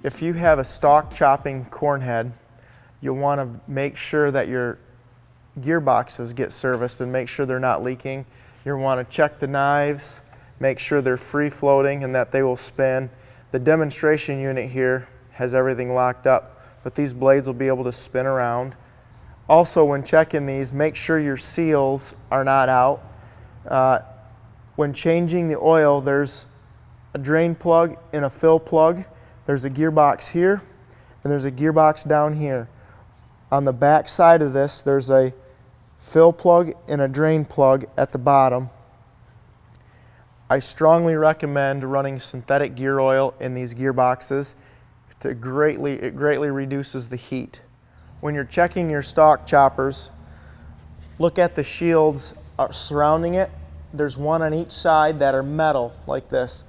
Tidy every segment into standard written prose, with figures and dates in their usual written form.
If you have a stalk chopping corn head, you'll want to make sure that your gearboxes get serviced and make sure they're not leaking. You'll want to check the knives, make sure they're free floating and that they will spin. The demonstration unit here has everything locked up, but these blades will be able to spin around. Also, when checking these, make sure your seals are not out. When changing the oil, there's a drain plug and a fill plug. There's a gearbox here, and there's a gearbox down here. On the back side of this, there's a fill plug and a drain plug at the bottom. I strongly recommend running synthetic gear oil in these gearboxes. It greatly reduces the heat. When you're checking your stalk choppers, look at the shields surrounding it. There's one on each side that are metal like this.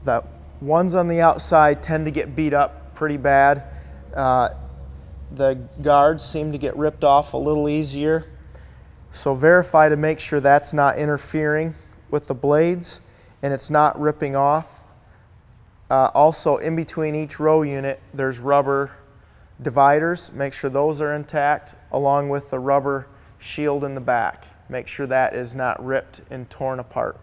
The ones on the outside tend to get beat up pretty bad. The guards seem to get ripped off a little easier. So verify to make sure that's not interfering with the blades and it's not ripping off. Also, in between each row unit, there's rubber dividers. Make sure those are intact, along with the rubber shield in the back. Make sure that is not ripped and torn apart.